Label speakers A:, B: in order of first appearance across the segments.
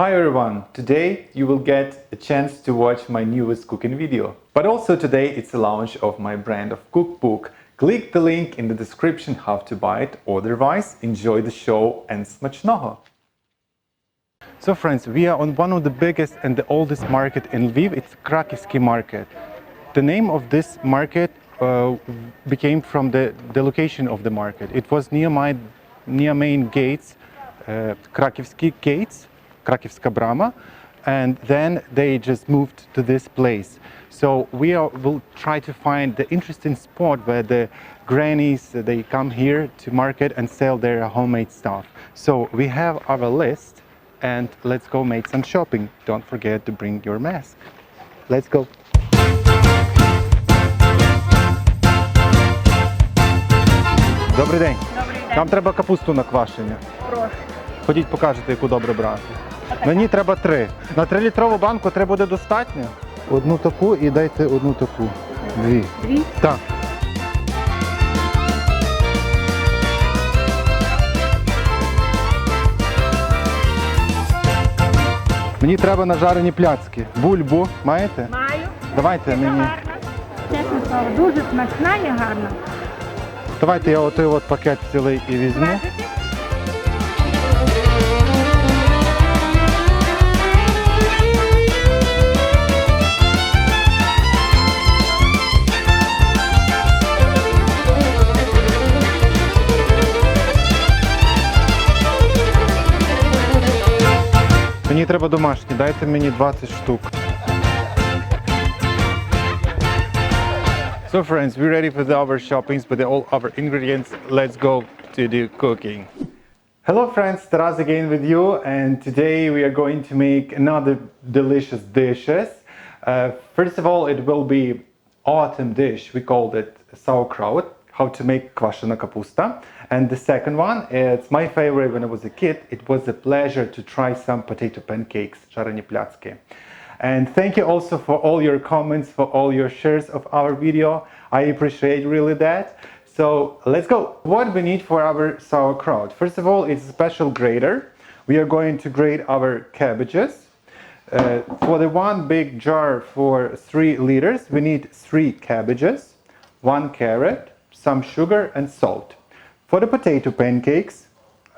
A: Hi everyone! Today you will get a chance to watch my newest cooking video. But also today it's the launch of my brand of cookbook. Click the link in the description how to buy it, otherwise enjoy the show and smacznego! So friends, we are on one of the biggest and the oldest market in Lviv. It's Krakowski market. The name of this market became from the location of the market. It was near main gates, Krakowski gates, Krakowska Brama, and then they just moved to this place. So we'll try to find the interesting spot where the grannies, they come here to market and sell their homemade stuff. So we have our list and let's go make some shopping. Don't forget to bring your mask. Let's go. Добрий день.
B: Добрий день.
A: Нам треба капусту на квашення.
B: Прошу.
A: Ходіть, покажете, яку добре брати. Мені треба 3. На 3-літрову банку 3 буде достатньо? Одну таку і дайте одну таку. 2.
B: 2?
A: Так. Мені треба нажарені пляцки. Бульбу маєте?
B: Маю.
A: Давайте
B: Дуже
A: мені.
B: гарна. Чесно слово, дуже смачна і гарна.
A: Давайте я отой от пакет цілий і візьму.
B: Смажите?
A: Мені треба домашні, дайте мені 20 штук. So friends, we're ready for our shoppings with all our ingredients. Let's go to the cooking. Hello friends, Taras again with you, and today we are going to make another delicious dishes. First of all, it will be autumn dish. We called it Sauerkraut, how to make kvashena kapusta. And the second one, it's my favorite when I was a kid. It was a pleasure to try some potato pancakes, жарені пляцки. And thank you also for all your comments, for all your shares of our video. I appreciate really that. So let's go. What we need for our sauerkraut? First of all, it's a special grater. We are going to grate our cabbages. For the one big jar for 3 liters, we need 3 cabbages, 1 carrot, some sugar and salt. For the potato pancakes,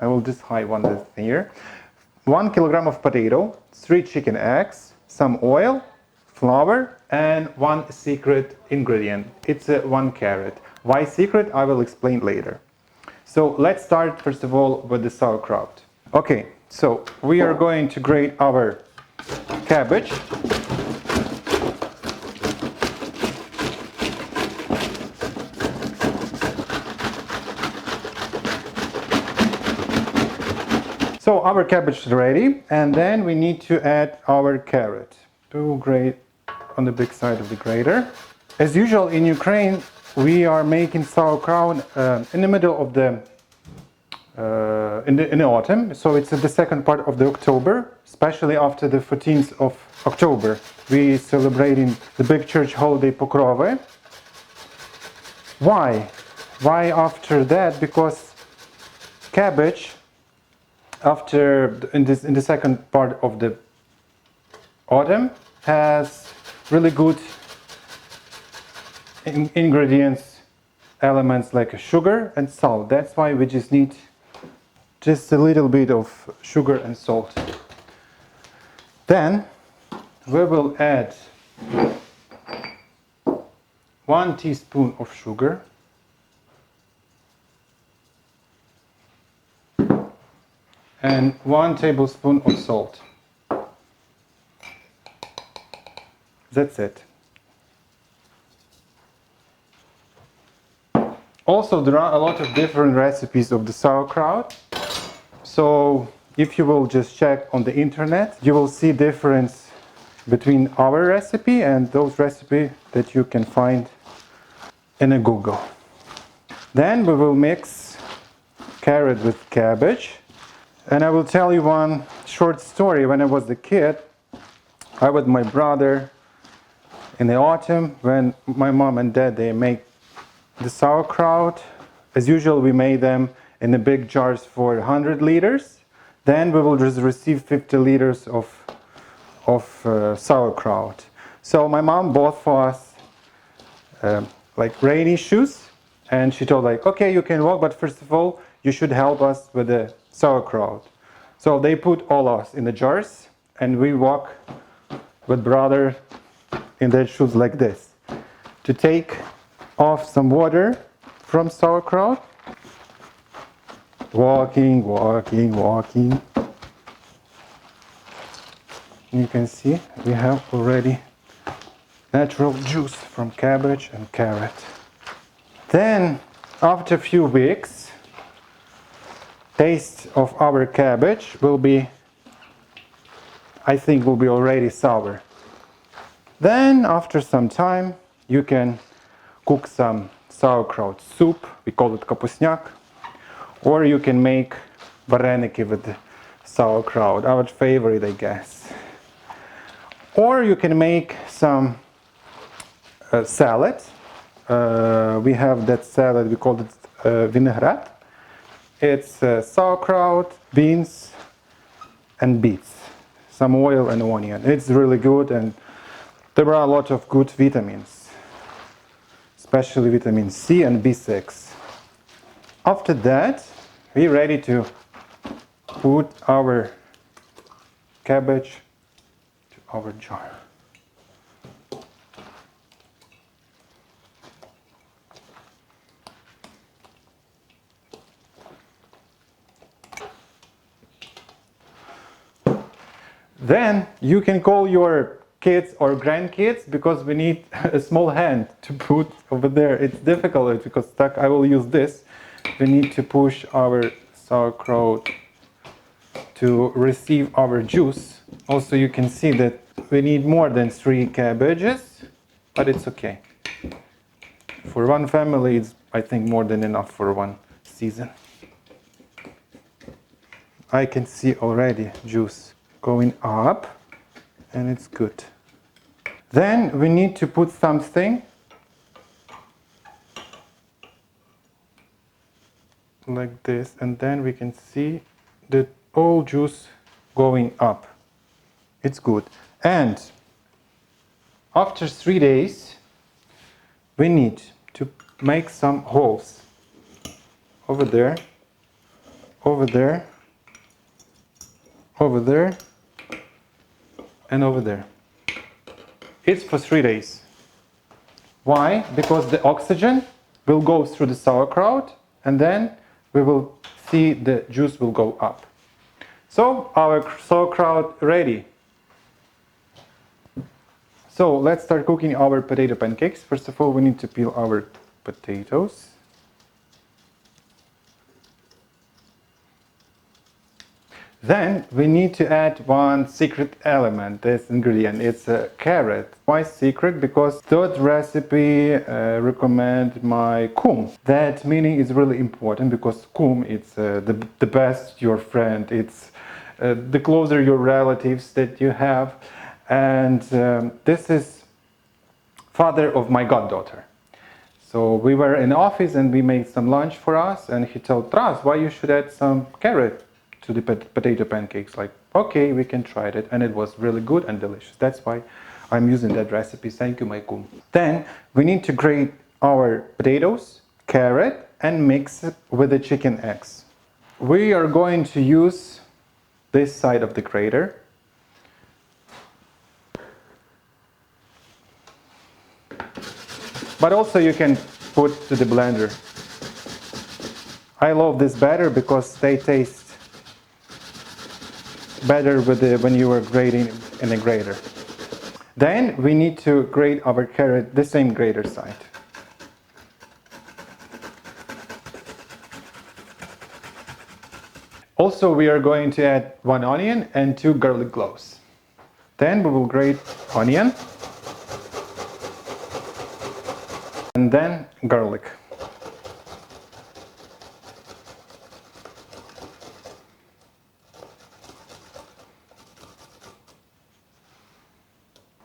A: I will just hide one here. 1 kilogram of potato, 3 chicken eggs, some oil, flour, and 1 secret ingredient. It's 1 carrot. Why secret? I will explain later. So let's start first of all with the sauerkraut. Okay, so we are going to grate our cabbage. So our cabbage is ready, and then we need to add our carrot. To grate on the big side of the grater. As usual in Ukraine, we are making sauerkraut in the middle of the in the autumn. So it's the second part of the October, especially after the 14th of October. We celebrating the big church holiday Pokrowy. Why? Why after that? Because cabbage, after in the second part of the autumn, has really good ingredients, elements like sugar and salt. That's why we just need just a little bit of sugar and salt. Then we will add 1 teaspoon of sugar, and 1 tablespoon of salt. That's it. Also, there are a lot of different recipes of the sauerkraut. So if you will just check on the internet, you will see difference between our recipe and those recipes that you can find in a Google. Then we will mix carrot with cabbage. And I will tell you one short story. When I was a kid, I with my brother in the autumn, when my mom and dad, they make the sauerkraut. As usual, we made them in the big jars for 100 liters. Then we will just receive 50 liters of sauerkraut. So my mom bought for us like rainy shoes, and she told like, okay, you can walk, but first of all, you should help us with the sauerkraut. So they put all us in the jars, and we walk with brother in their shoes like this to take off some water from sauerkraut. Walking, walking, walking. You can see we have already natural juice from cabbage and carrot. Then, after a few weeks, taste of our cabbage will be, I think, will be already sour. Then, after some time, you can cook some sauerkraut soup. We call it kapusniak. Or you can make vareniki with sauerkraut, our favorite, I guess. Or you can make some salad. We have that salad, we call it vinaigrette. It's sauerkraut, beans, and beets, some oil and onion. It's really good, and there are a lot of good vitamins, especially vitamin C and B6. After that, we're ready to put our cabbage to our jar. Then you can call your kids or grandkids, because we need a small hand to put over there. It's difficult because I will use this. We need to push our sauerkraut to receive our juice. Also, you can see that we need more than 3 cabbages, but it's okay. For one family, it's, I think, more than enough for one season. I can see already juice going up, and it's good. Then we need to put something like this, and then we can see the all juice going up. It's good. And after 3 days, we need to make some holes over there, over there, over there, and over there. It's for 3 days. Why? Because the oxygen will go through the sauerkraut, and then we will see the juice will go up. So our sauerkraut ready. So let's start cooking our potato pancakes. First of all, we need to peel our potatoes. Then we need to add one secret element, this ingredient. It's a carrot. Why secret? Because that recipe recommend my kum. That meaning is really important because kum is the best your friend. It's the closer your relatives that you have. And this is father of my goddaughter. So we were in office and we made some lunch for us, and he told Tras, why you should add some carrot to the potato pancakes. Like, okay, we can try it, and it was really good and delicious. That's why I'm using that recipe. Thank you, my kum. Then we need to grate our potatoes, carrot, and mix it with the chicken eggs. We are going to use this side of the grater. But also you can put to the blender. I love this better because they taste better with when you are grating in a grater. Then we need to grate our carrot the same grater side. Also, we are going to add 1 onion and 2 garlic cloves. Then we will grate onion and then garlic.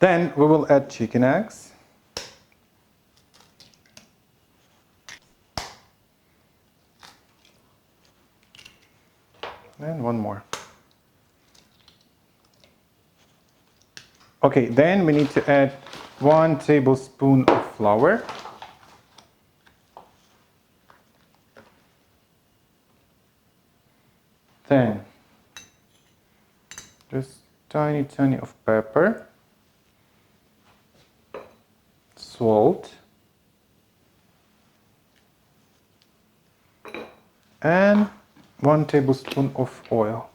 A: Then we will add chicken eggs. And one more. Okay, then we need to add 1 tablespoon of flour. Then just tiny of pepper, salt, and 1 tablespoon of oil.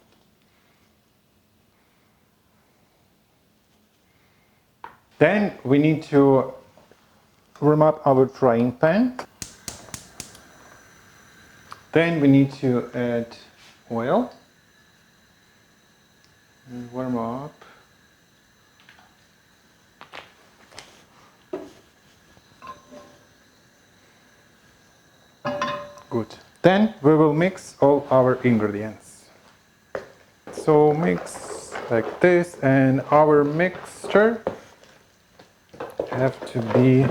A: Then we need to warm up our frying pan. Then we need to add oil and warm up. Good. Then we will mix all our ingredients. So mix like this, and our mixture have to be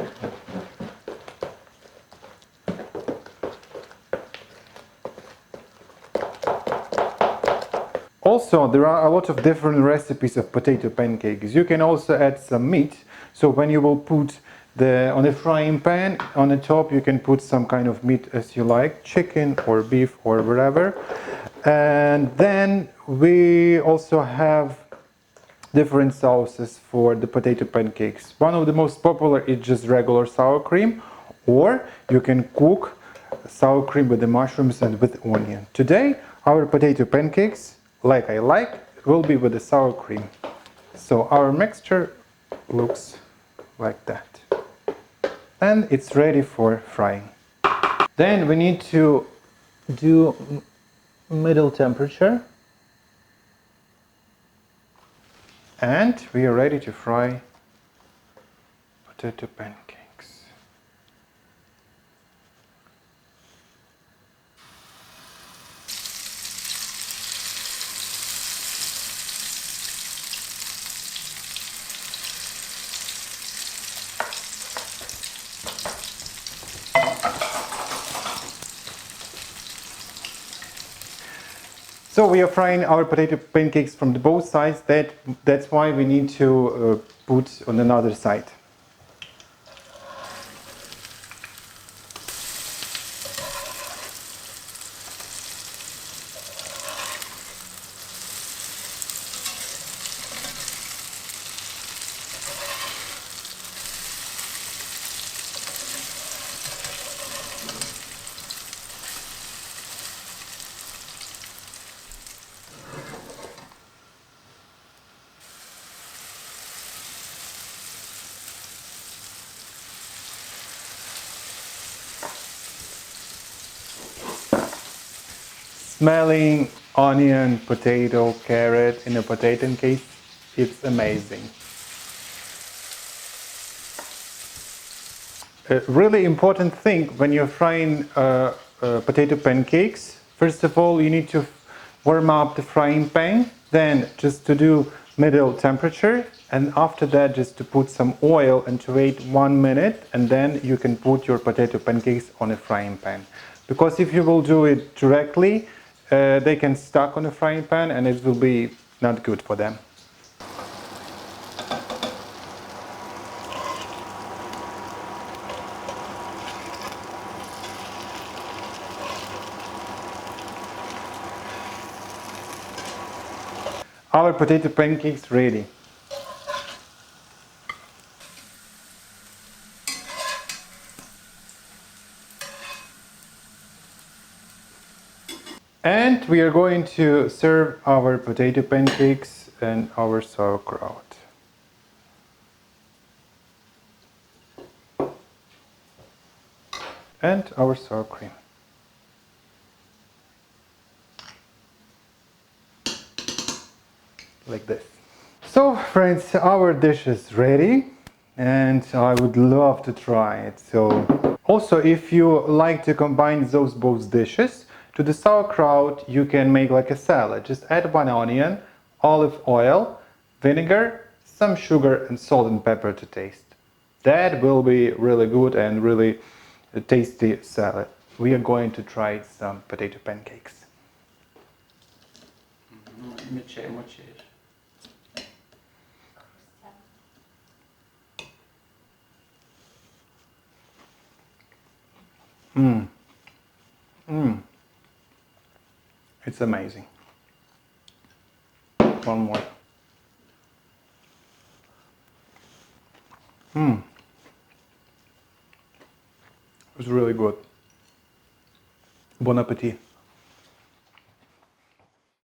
A: also, there are a lot of different recipes of potato pancakes. You can also add some meat. So when you will put on the frying pan, on the top you can put some kind of meat as you like, chicken or beef or whatever. And then we also have different sauces for the potato pancakes. One of the most popular is just regular sour cream, or you can cook sour cream with the mushrooms and with onion. Today our potato pancakes, like I like, will be with the sour cream. So our mixture looks like that. And it's ready for frying. Then we need to do middle temperature. And we are ready to fry potato pancakes. So we are frying our potato pancakes from both sides. That's why we need to put on another side. Smelling onion, potato, carrot in a potato cake, it's amazing. A really important thing when you're frying potato pancakes, first of all you need to warm up the frying pan, then just to do middle temperature, and after that just to put some oil and to wait 1 minute, and then you can put your potato pancakes on a frying pan. Because if you will do it directly, they can stuck on the frying pan and it will be not good for them. Our potato pancakes ready. And we are going to serve our potato pancakes and our sauerkraut. And our sour cream. Like this. So friends, our dish is ready and I would love to try it. So also, if you like to combine those both dishes, to the sauerkraut you can make like a salad. Just add 1 onion, olive oil, vinegar, some sugar and salt and pepper to taste. That will be really good and really tasty salad. We are going to try some potato pancakes. It's amazing. One more. It's really good. Bon appetit.